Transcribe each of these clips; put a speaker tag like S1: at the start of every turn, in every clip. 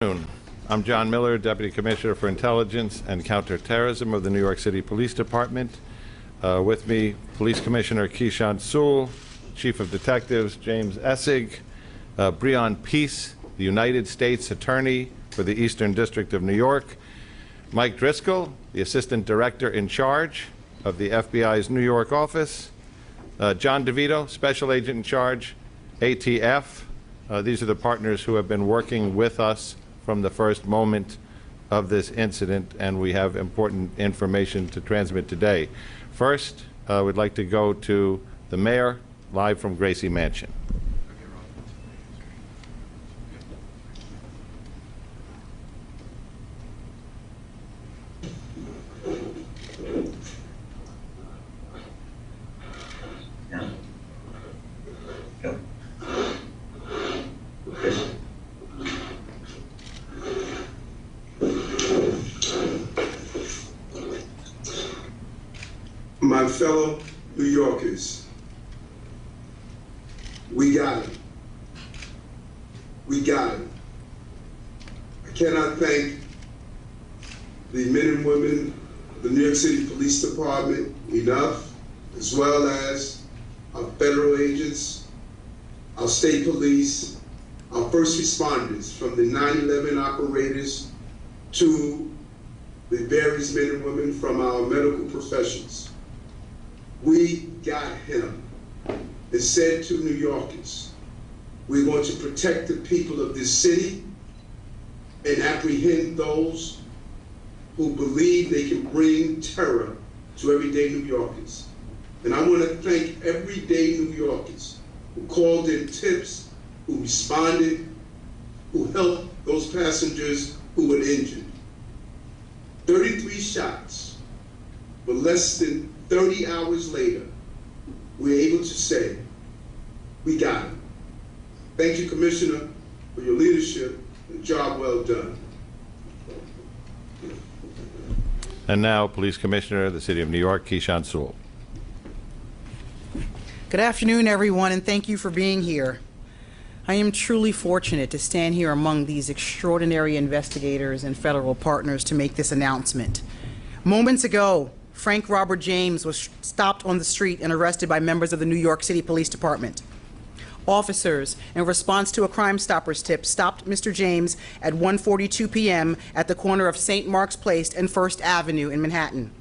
S1: I'm John Miller, Deputy Commissioner for Intelligence and Counterterrorism of the New York City Police Department. With me, Police Commissioner Keechant Sewell, Chief of Detectives James Essig, Breon Peace, the United States Attorney for the Eastern District of New York, Mike Driscoll, the Assistant Director in charge of the FBI's New York office, John DeVito, Special Agent in charge, ATF. These are the partners who have been working with us from the first moment of this incident, and we have important information to transmit today. First, we'd like to go to the mayor, live from Gracie Mansion.
S2: My fellow New Yorkers, we got it. We got it. I cannot thank the men and women of the New York City Police Department enough, as well as our federal agents, our state police, our first responders, from the 9/11 operators to the various men and women from our medical professions. We got him and said to New Yorkers, we're going to protect the people of this city and apprehend those who believe they can bring terror to everyday New Yorkers. And I want to thank everyday New Yorkers who called in tips, who responded, who helped those passengers who were injured. 33 shots, but less than 30 hours later, we're able to say, we got it. Thank you, Commissioner, for your leadership and job well done.
S1: And now, Police Commissioner of the City of New York, Keechant Sewell.
S3: Good afternoon, everyone, and thank you for being here. I am truly fortunate to stand here among these extraordinary investigators and federal partners to make this announcement. Moments ago, Frank Robert James was stopped on the street and arrested by members of the New York City Police Department. Officers, in response to a Crime Stoppers tip, stopped Mr. James at 1:42 p.m. at the corner of St. Mark's Place and First Avenue in Manhattan.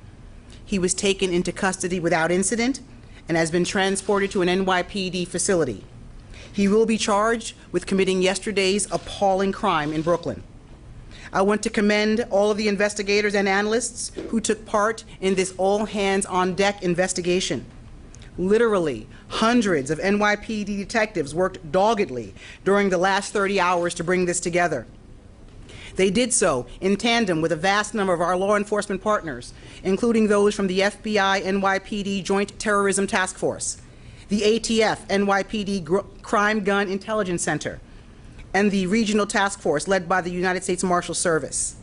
S3: He was taken into custody without incident and has been transported to an NYPD facility. He will be charged with committing yesterday's appalling crime in Brooklyn. I want to commend all of the investigators and analysts who took part in this all-hands-on-deck investigation. Literally, hundreds of NYPD detectives worked doggedly during the last 30 hours to bring this together. They did so in tandem with a vast number of our law enforcement partners, including those from the FBI NYPD Joint Terrorism Task Force, the ATF NYPD Crime Gun Intelligence Center, and the Regional Task Force led by the United States Marshal Service.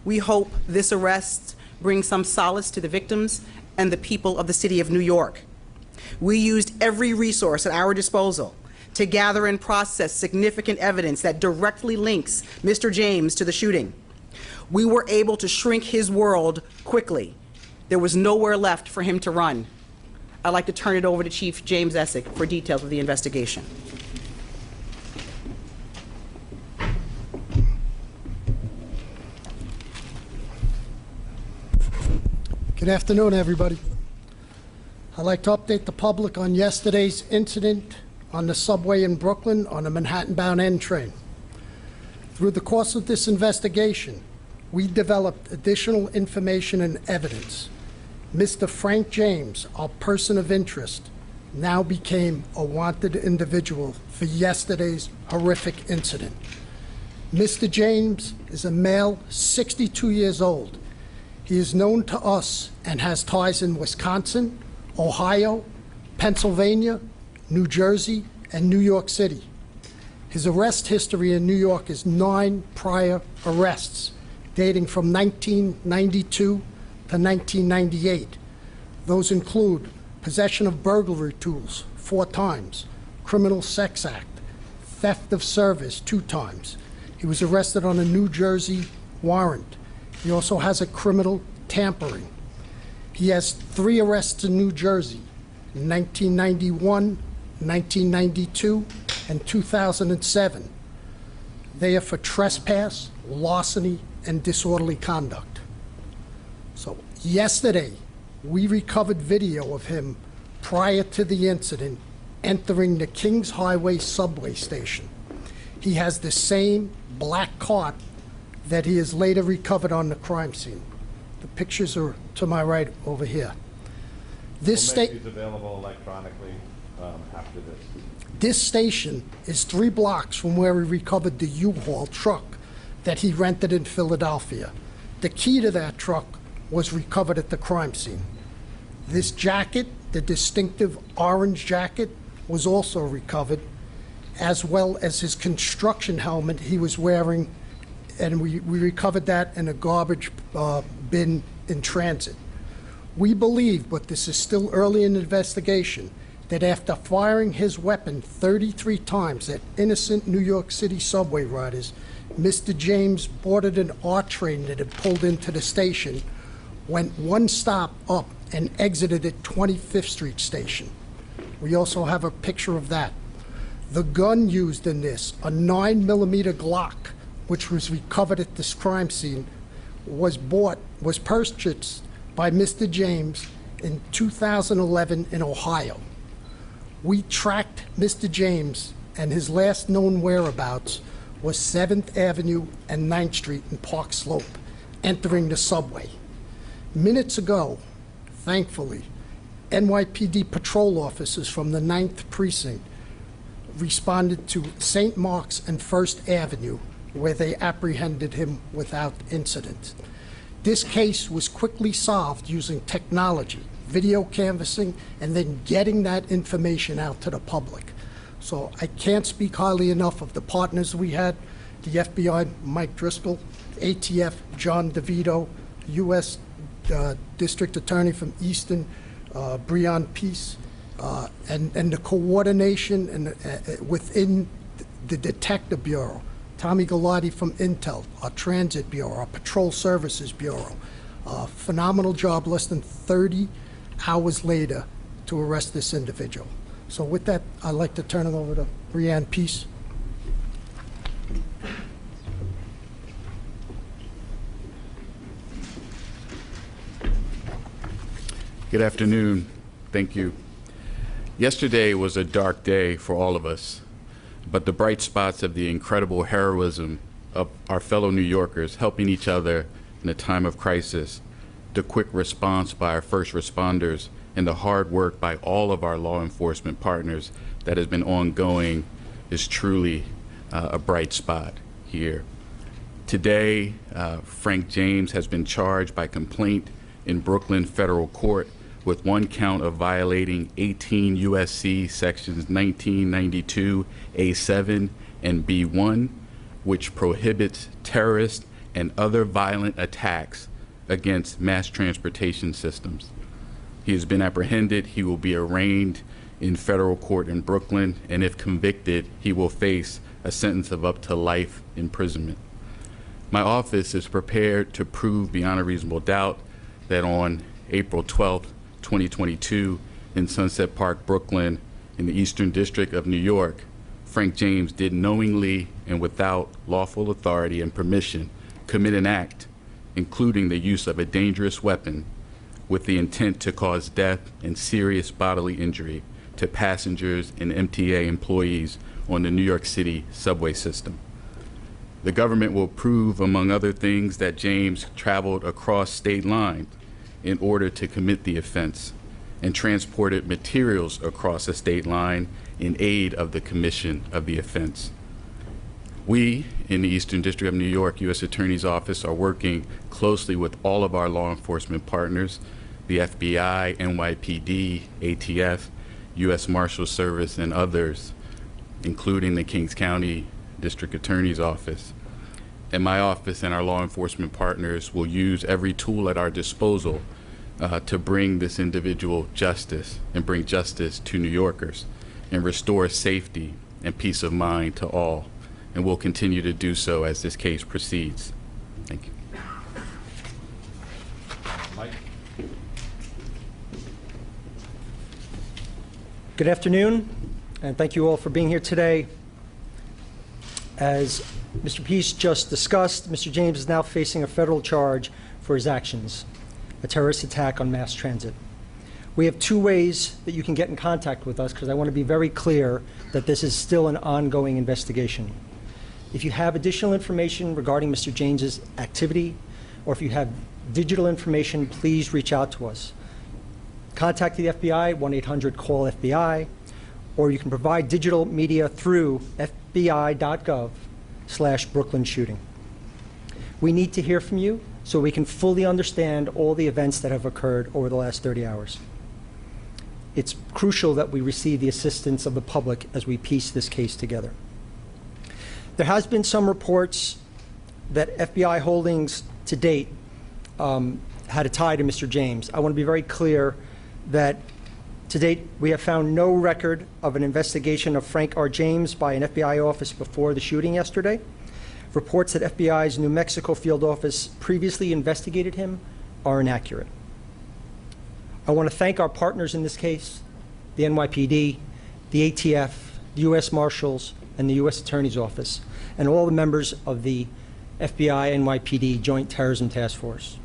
S3: We hope this arrest brings some solace to the victims and the people of the City of New York. We used every resource at our disposal to gather and process significant evidence that directly links Mr. James to the shooting. We were able to shrink his world quickly. There was nowhere left for him to run. I'd like to turn it over to Chief James Essig for details of the investigation.
S4: Good afternoon, everybody. I'd like to update the public on yesterday's incident on the subway in Brooklyn on a Manhattan-bound N train. Through the course of this investigation, we developed additional information and evidence. Mr. Frank James, our person of interest, now became a wanted individual for yesterday's horrific incident. Mr. James is a male, 62 years old. He is known to us and has ties in Wisconsin, Ohio, Pennsylvania, New Jersey, and New York City. His arrest history in New York is 9 prior arrests, dating from 1992 to 1998. Those include possession of burglary tools 4 times, criminal sex act, theft of service 2 times. He was arrested on a New Jersey warrant. He also has a criminal tampering. He has 3 arrests in New Jersey, in 1991, 1992, and 2007. They are for trespass, larceny, and disorderly conduct. So yesterday, we recovered video of him prior to the incident entering the Kings Highway subway station. He has the same black cart that he has later recovered on the crime scene. The pictures are to my right over here. This
S1: We'll make these available electronically after this.
S4: This station is 3 blocks from where we recovered the U-Haul truck that he rented in Philadelphia. The key to that truck was recovered at the crime scene. This jacket, the distinctive orange jacket, was also recovered, as well as his construction helmet he was wearing, and we recovered that in a garbage bin in transit. We believe, but this is still early in the investigation, that after firing his weapon 33 times at innocent New York City subway riders, Mr. James boarded an R train that had pulled into the station, went 1 stop up, and exited at 25th Street Station. We also have a picture of that. The gun used in this, a 9mm Glock, which was recovered at this crime scene, was purchased by Mr. James in 2011 in Ohio. We tracked Mr. James, and his last known whereabouts was 7th Avenue and 9th Street in Park Slope, entering the subway. Minutes ago, thankfully, NYPD patrol officers from the 9th Precinct responded to St. Mark's and 1st Avenue, where they apprehended him without incident. This case was quickly solved using technology, video canvassing, and then getting that information out to the public. So I can't speak highly enough of the partners we had, the FBI, Mike Driscoll, ATF, John DeVito, U.S. District Attorney from Easton, Breon Peace, and the coordination within the Detective Bureau, Tommy Galati from Intel, our Transit Bureau, our Patrol Services Bureau. Phenomenal job, less than 30 hours later to arrest this individual. So with that, I'd like to turn it over to Breon Peace.
S5: Good afternoon. Thank you. Yesterday was a dark day for all of us, but the bright spots of the incredible heroism of our fellow New Yorkers helping each other in a time of crisis, the quick response by our first responders, and the hard work by all of our law enforcement partners that has been ongoing is truly a bright spot here. Today, Frank James has been charged by complaint in Brooklyn Federal Court with 1 count of violating 18 U.S.C. sections 1992 A7 and B1, which prohibits terrorist and other violent attacks against mass transportation systems. He has been apprehended. He will be arraigned in federal court in Brooklyn, and if convicted, he will face a sentence of up to life imprisonment. My office is prepared to prove beyond a reasonable doubt that on April 12th, 2022, in Sunset Park, Brooklyn, in the Eastern District of New York, Frank James did knowingly and without lawful authority and permission commit an act, including the use of a dangerous weapon, with the intent to cause death and serious bodily injury to passengers and MTA employees on the New York City subway system. The government will prove, among other things, that James traveled across state lines in order to commit the offense and transported materials across a state line in aid of the commission of the offense. We, in the Eastern District of New York U.S. Attorney's Office, are working closely with all of our law enforcement partners, the FBI, NYPD, ATF, U.S. Marshal Service, and others, including the Kings County District Attorney's Office. And my office and our law enforcement partners will use every tool at our disposal to bring this individual justice and bring justice to New Yorkers and restore safety and peace of mind to all and will continue to do so as this case proceeds. Thank you.
S1: Mike?
S6: Good afternoon, and thank you all for being here today. As Mr. Peace just discussed, Mr. James is now facing a federal charge for his actions, a terrorist attack on mass transit. We have two ways that you can get in contact with us, because I want to be very clear that this is still an ongoing investigation. If you have additional information regarding Mr. James's activity, or if you have digital information, please reach out to us. Contact the FBI, 1-800-CALL-FBI, or you can provide digital media through fbi.gov/Brooklyn shooting. We need to hear from you so we can fully understand all the events that have occurred over the last 30 hours. It's crucial that we receive the assistance of the public as we piece this case together. There has been some reports that FBI holdings to date had a tie to Mr. James. I want to be very clear that to date we have found no record of an investigation of Frank R. James by an FBI office before the shooting yesterday. Reports that FBI's New Mexico field office previously investigated him are inaccurate. I want to thank our partners in this case, the NYPD, the ATF, the U.S. Marshals, and the U.S. Attorney's Office, and all the members of the FBI NYPD Joint Terrorism Task Force.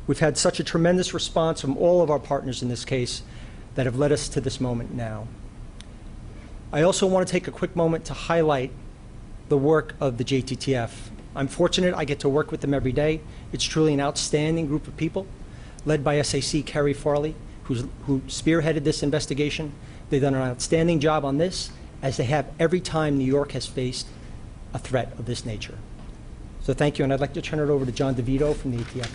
S6: We've had such a tremendous response from all of our partners in this case that have led us to this moment now. I also want to take a quick moment to highlight the work of the JTTF. I'm fortunate I get to work with them every day. It's truly an outstanding group of people, led by SAC Kerry Farley, who spearheaded this investigation. They've done an outstanding job on this, as they have every time New York has faced a threat of this nature. So thank you, and I'd like to turn it over to John DeVito from the ATF.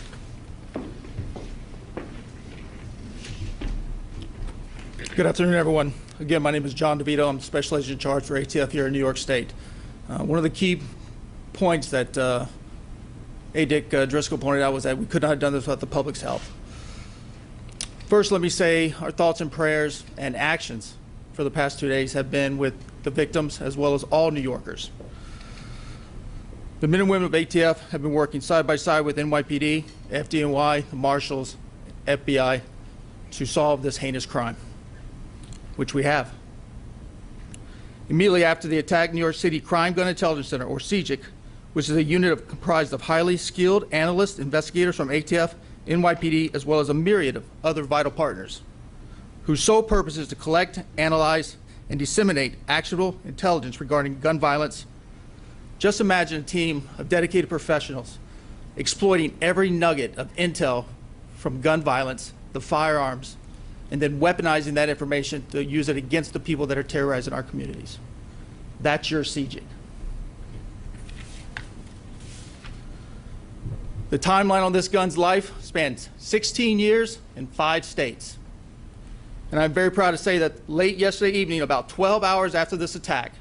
S7: Good afternoon, everyone. Again, my name is John DeVito. I'm Special Agent in Charge for ATF here in New York State. One of the key points that A. Dick Driscoll pointed out was that we could not have done this without the public's help. First, let me say our thoughts and prayers and actions for the past 2 days have been with the victims as well as all New Yorkers. The men and women of ATF have been working side by side with NYPD, FDNY, the Marshals, FBI to solve this heinous crime, which we have. Immediately after the attack, New York City Crime Gun Intelligence Center, or CGIC, which is a unit comprised of highly skilled analysts, investigators from ATF, NYPD, as well as a myriad of other vital partners, whose sole purpose is to collect, analyze, and disseminate actionable intelligence regarding gun violence. Just imagine a team of dedicated professionals exploiting every nugget of intel from gun violence, the firearms, and then weaponizing that information to use it against the people that are terrorizing our communities. That's your CGIC. The timeline on this gun's life spans 16 years in 5 states. And I'm very proud to say that late yesterday evening, about 12 hours after this attack,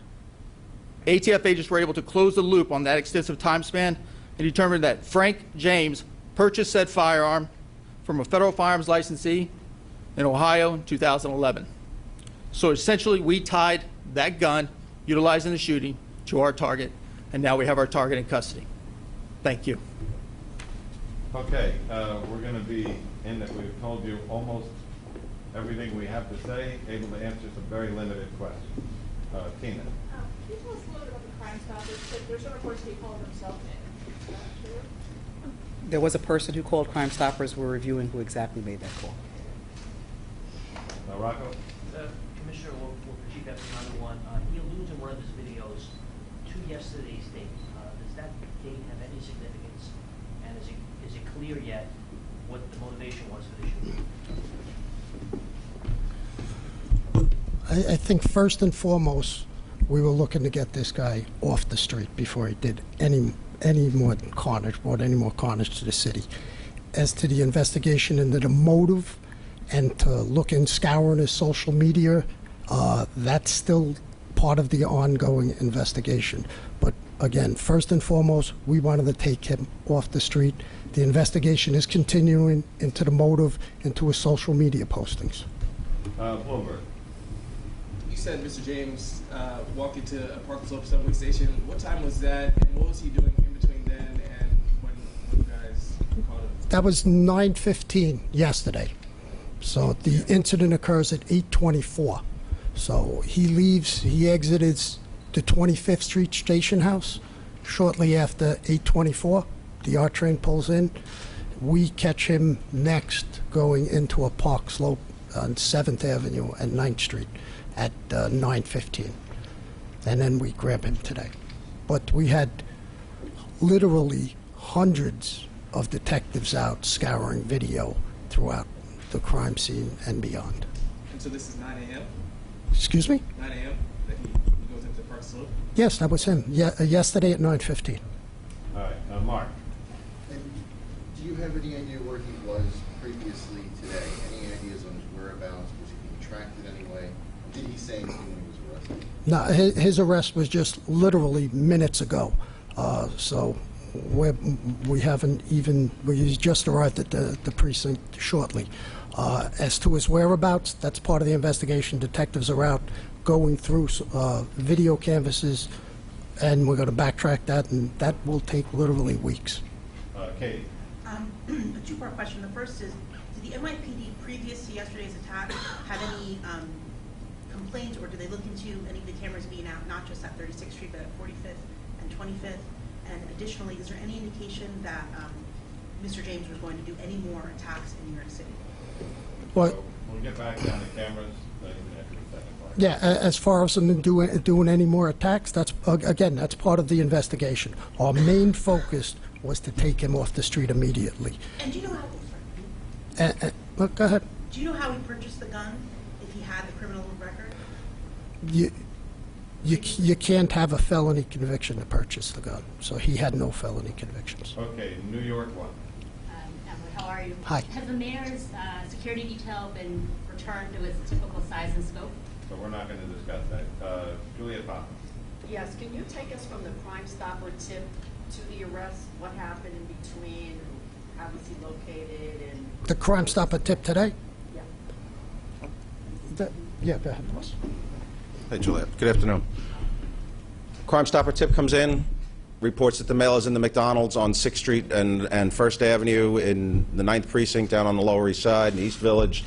S7: ATF agents were able to close the loop on that extensive time span and determine that Frank James purchased said firearm from a federal firearms licensee in Ohio in 2011. So essentially, we tied that gun, utilizing the shooting, to our target, and now we have our target in custody. Thank you.
S1: Okay, we're going to be in that we've told you almost everything we have to say, able to answer some very limited questions. Tina.
S8: Can you tell us a little bit about the Crime Stoppers? There's some reports that he called himself in. Is that true?
S3: There was a person who called Crime Stoppers. We're reviewing who exactly made that call.
S1: Rocco?
S9: Commissioner, for Chief F. One, he alludes in one of his videos to yesterday's date. Does that date have any significance? And is it clear yet what the motivation was for the shooting?
S4: I think first and foremost, we were looking to get this guy off the street before he did any more carnage, brought any more carnage to the city. As to the investigation into the motive, and to look and scour his social media, that's still part of the ongoing investigation. But again, first and foremost, we wanted to take him off the street. The investigation is continuing into the motive, into his social media postings.
S1: Bloomberg.
S2: You
S10: said Mr. James walked into a Park Slope subway station. What time was that, and what was he doing in between then and when you guys caught him?
S4: That was 9:15 yesterday. So the incident occurs at 8:24. So he leaves, he exited the 25th Street Station House shortly after 8:24. The R train pulls in. We catch him next going into a Park Slope on 7th Avenue and 9th Street at 9:15. And then we grab him today. But we had literally hundreds of detectives out scouring video throughout the crime scene and beyond.
S10: And so this is 9 a.m.?
S4: Excuse me?
S10: 9 a.m. that he goes into Park Slope?
S4: Yes, that was him. Yesterday at 9:15.
S1: All right, Mark.
S11: And do you have any idea where he was previously today? Any ideas on his whereabouts? Was he being tracked in any way? Did he say anything when he was arrested?
S4: No, his arrest was just literally minutes ago. So we haven't even, he's just arrived at the precinct shortly. As to his whereabouts, that's part of the investigation. Detectives are out going through video canvases, and we're going to backtrack that, and that will take literally weeks.
S1: Katie.
S12: A two-part question. The first is, did the NYPD previous to yesterday's attack have any complaints, or did they look into any of the cameras being out, not just at 36th Street, but at 45th and 25th? And additionally, is there any indication that Mr. James was going to do any more attacks in New York City?
S4: Well,
S1: So we'll get back down to cameras after the second part.
S4: yeah, as far as them doing any more attacks, that's, again, that's part of the investigation. Our main focus was to take him off the street immediately.
S12: And do you know how?
S4: Look, go ahead.
S12: Do you know how he purchased the gun? If he had the criminal record?
S4: You can't have a felony conviction to purchase the gun, so he had no felony convictions.
S1: Okay, New York one.
S13: Emily, how are you?
S4: Hi.
S13: Has the mayor's security detail been returned to its typical size and scope?
S1: So we're not going to discuss that. Juliet Pop.
S14: Yes, can you take us from the Crime Stopper tip to the arrest? What happened in between? How was he located? And
S4: The Crime Stopper tip today?
S14: yeah.
S4: Yeah, go ahead, boss.
S15: Hey, Juliet. Good afternoon. Crime Stopper tip comes in, reports that the male is in the McDonald's on 6th Street and 1st Avenue in the 9th Precinct down on the Lower East Side in East Village.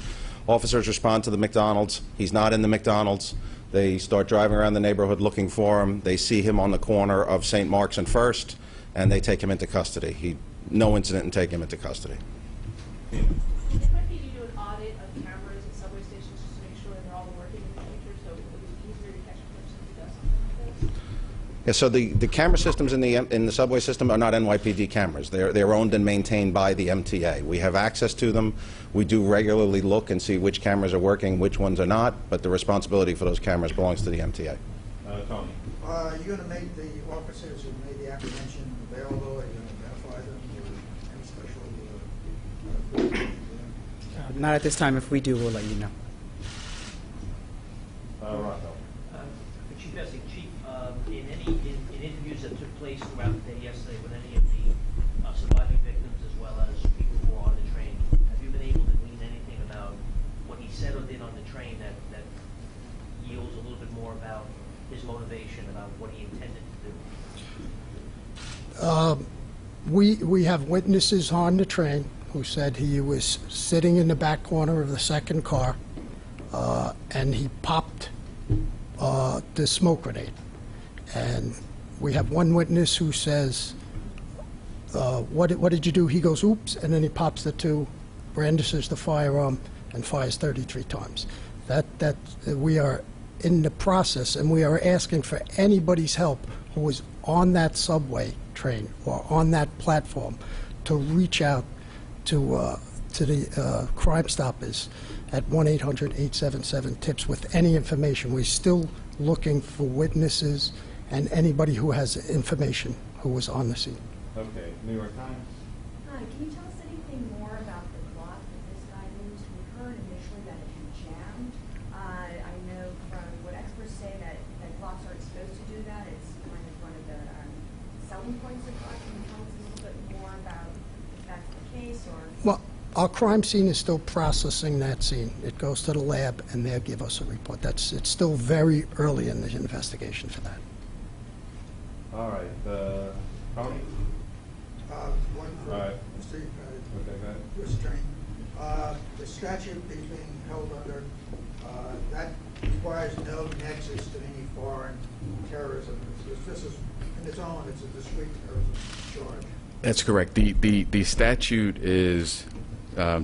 S15: Officers respond to the McDonald's. He's not in the McDonald's. They start driving around the neighborhood looking for him. They see him on the corner of St. Mark's and 1st, and they take him into custody. No incident and take him into custody.
S8: It might be to do an audit of cameras at subway stations just to make sure that they're all working in the future, so it would be easier to catch a person who does something like this.
S15: Yeah, so the camera systems in the subway system are not NYPD cameras. They're owned and maintained by the MTA. We have access to them. We do regularly look and see which cameras are working, which ones are not, but the responsibility for those cameras belongs to the MTA.
S1: Tony.
S16: Are you going to make the officers who made the apprehension available? Are you going to identify them or any special?
S3: Not at this time. If we do, we'll let you know.
S1: Rocco.
S9: Chief Essig, Chief, in interviews that took place throughout the day yesterday with any of the surviving victims as well as people who were on the train, have you been able to glean anything about what he said or did on the train that yields a little bit more about his motivation, about what he intended to do?
S4: We have witnesses on the train who said he was sitting in the back corner of the second car, and he popped the smoke grenade. And we have one witness who says, what did you do? He goes, oops, and then he pops the two, brandishes the firearm, and fires 33 times. That we are in the process, and we are asking for anybody's help who is on that subway train or on that platform to reach out to the Crime Stoppers at 1-800-877-TIPS with any information. We're still looking for witnesses and anybody who has information who was on the scene.
S1: Okay, New York Times.
S17: Hi, can you tell us anything more about the clock that this guy used? We heard initially that it had jammed. I know from what experts say that clocks aren't supposed to do that. It's kind of one of the selling points of clocks. Can you tell us a little bit more about if that's the case or?
S4: Well, Our crime scene is still processing that scene. It goes to the lab, and they'll give us a report. It's still very early in the investigation for that.
S1: All right, Tony?
S16: One for
S1: All right.
S16: Mr.
S1: Okay, go ahead.
S16: U.S. Attorney. The statute that he's being held under, that requires no nexus to any foreign terrorism. This is, in its own, it's a discrete terrorism charge.
S5: That's correct. The statute is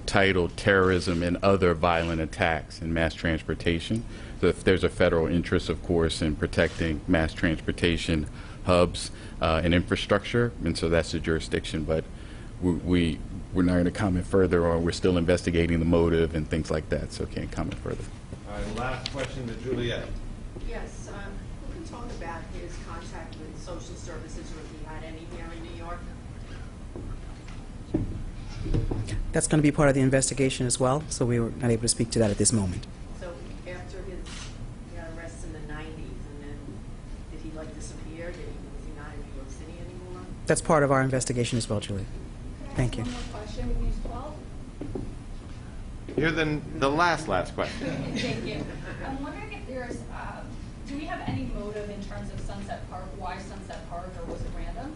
S5: titled Terrorism and Other Violent Attacks and Mass Transportation. So if there's a federal interest, of course, in protecting mass transportation hubs and infrastructure, and so that's the jurisdiction. But we're not going to comment further, or we're still investigating the motive and things like that, so can't comment further.
S1: All right, last question to Juliet.
S14: Yes, who can talk about his contact with social services, or if he had any here in New York?
S3: That's going to be part of the investigation as well, so we were not able to speak to that at this moment.
S14: So after his arrest in the 90s, and then did he disappear? Was he not in New York City anymore?
S3: That's part of our investigation as well, Julie. Thank you.
S17: One more question. We've used 12.
S1: You're the last question.
S17: Thank you. I'm wondering if there's, do we have any motive in terms of Sunset Park? Why Sunset Park, or was it random?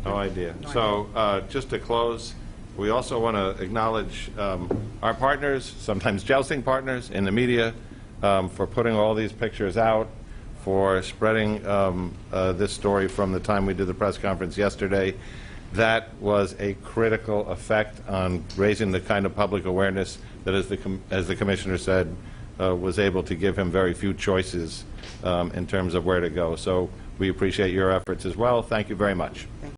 S1: No idea. So just to close, we also want to acknowledge our partners, sometimes jousting partners in the media, for putting all these pictures out, for spreading this story from the time we did the press conference yesterday. That was a critical effect on raising the kind of public awareness that, as the Commissioner said, was able to give him very few choices in terms of where to go. So we appreciate your efforts as well. Thank you very much.